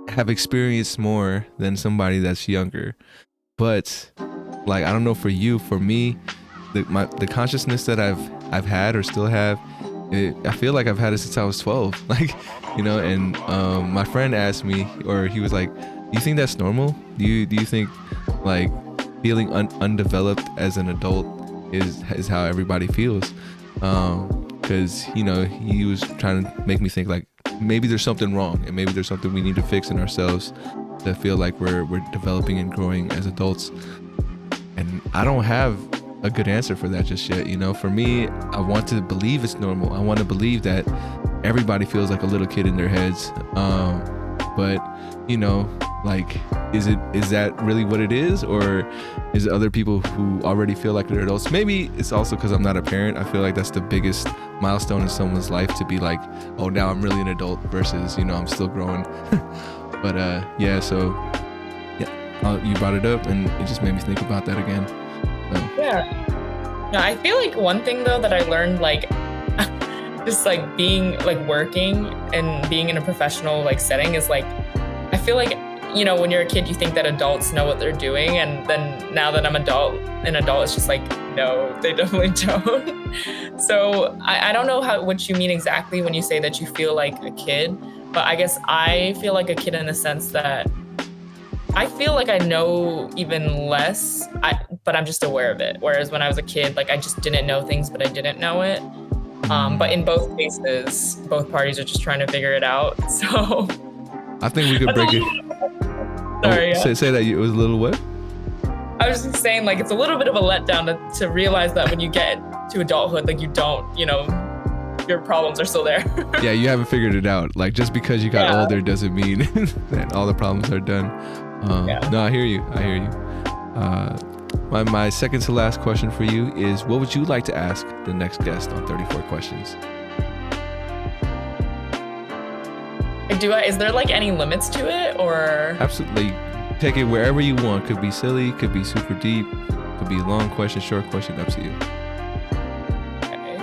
have experienced more than somebody that's younger. But like, I don't know for you, for me, the consciousness that I've had or still have, I feel like I've had it since I was 12. Like, and my friend asked me, or he was like, do you think that's normal? Do you think like feeling undeveloped as an adult is how everybody feels? Because he was trying to make me think like maybe there's something wrong, and maybe there's something we need to fix in ourselves to feel like we're developing and growing as adults. And I don't have a good answer for that just yet. For me, I want to believe it's normal. I want to believe that everybody feels like a little kid in their heads. But like, is that really what it is, or is it other people who already feel like they're adults? Maybe it's also because I'm not a parent. I feel like that's the biggest milestone in someone's life, to be like, oh, now I'm really an adult, versus I'm still growing. But yeah, so yeah, you brought it up and it just made me think about that again. So. Yeah. I feel like one thing though that I learned, like just like being like working and being in a professional like setting, is like I feel like when you're a kid you think that adults know what they're doing, and then now that I'm an adult, it's just like, no, they definitely don't. So I don't know what you mean exactly when you say that you feel like a kid, but I guess I feel like a kid in the sense that I feel like I know even less, but I'm just aware of it. Whereas when I was a kid, like I just didn't know things, but I didn't know it. But in both cases, both parties are just trying to figure it out. So I think we could break it. Sorry. Say that it was a little what? I was just saying, like, it's a little bit of a letdown to realize that when you get to adulthood, like, you don't, your problems are still there. Yeah, you haven't figured it out. Like, just because you got older doesn't mean that all the problems are done. No, I hear you. My second to last question for you is, what would you like to ask the next guest on 34 Questions? Is there like any limits to it, or? Absolutely. Take it wherever you want. Could be silly, could be super deep, could be a long question, short question, up to you. Okay.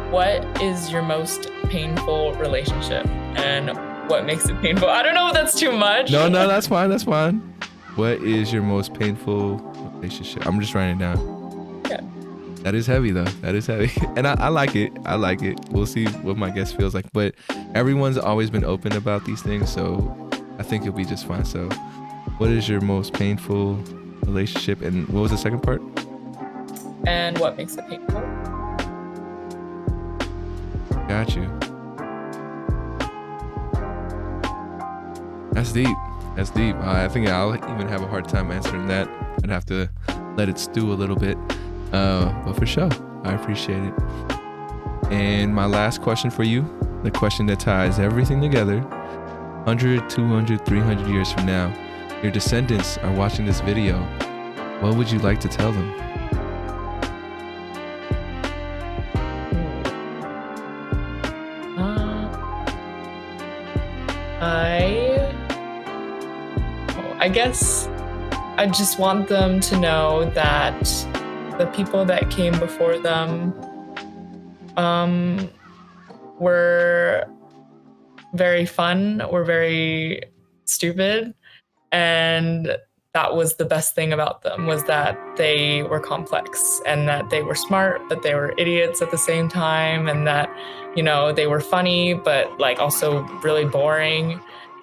What is your most painful relationship, and what makes it painful? I don't know if that's too much. No, that's fine. What is your most painful relationship? I'm just writing it down. Yeah. That is heavy though. That is heavy. And I like it. We'll see what my guest feels like. But everyone's always been open about these things, so I think you'll be just fine. So what is your most painful relationship, and what was the second part? And what makes it painful? Got you. That's deep. I think I'll even have a hard time answering that. I'd have to let it stew a little bit. But for sure, I appreciate it. And my last question for you, the question that ties everything together, 100, 200, 300 years from now, your descendants are watching this video. What would you like to tell them? I guess I just want them to know that the people that came before them were very fun, were very stupid, and that was the best thing about them, was that they were complex, and that they were smart, but they were idiots at the same time, and that, they were funny, but like also really boring,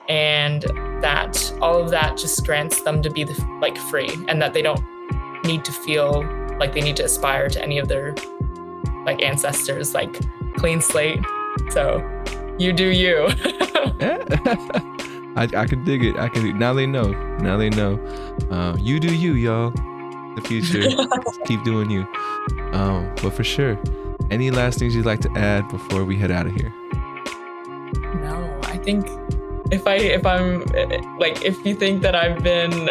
and that all of that just grants them to be free, and that they don't need to feel like they need to aspire to any of their like ancestors, like clean slate. So you do you. I can dig it. Now they know. You do you, y'all. The future. Keep doing you. But for sure, any last things you'd like to add before we head out of here? No, I think if you think that I've been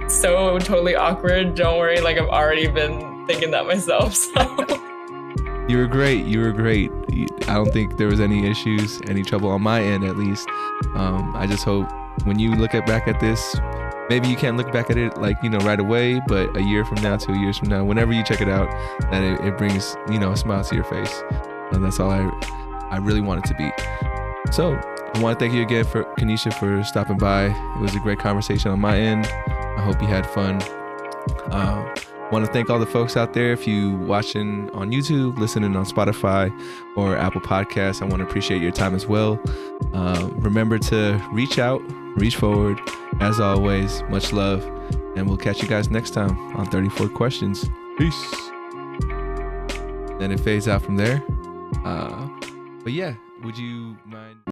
so totally awkward, don't worry. Like, I've already been thinking that myself. So. You were great. I don't think there was any issues, any trouble on my end, at least. I just hope when you look back at this, maybe you can't look back at it right away, but a year from now, 2 years from now, whenever you check it out, that it brings, a smile to your face. And that's all I really want it to be. So I want to thank you again, Kenisha, for stopping by. It was a great conversation on my end. I hope you had fun. I want to thank all the folks out there. If you watching on YouTube, listening on Spotify or Apple Podcasts, I want to appreciate your time as well. Remember to reach out, reach forward. As always, much love, and we'll catch you guys next time on 34 Questions. Peace. Then it fades out from there. But yeah, would you mind...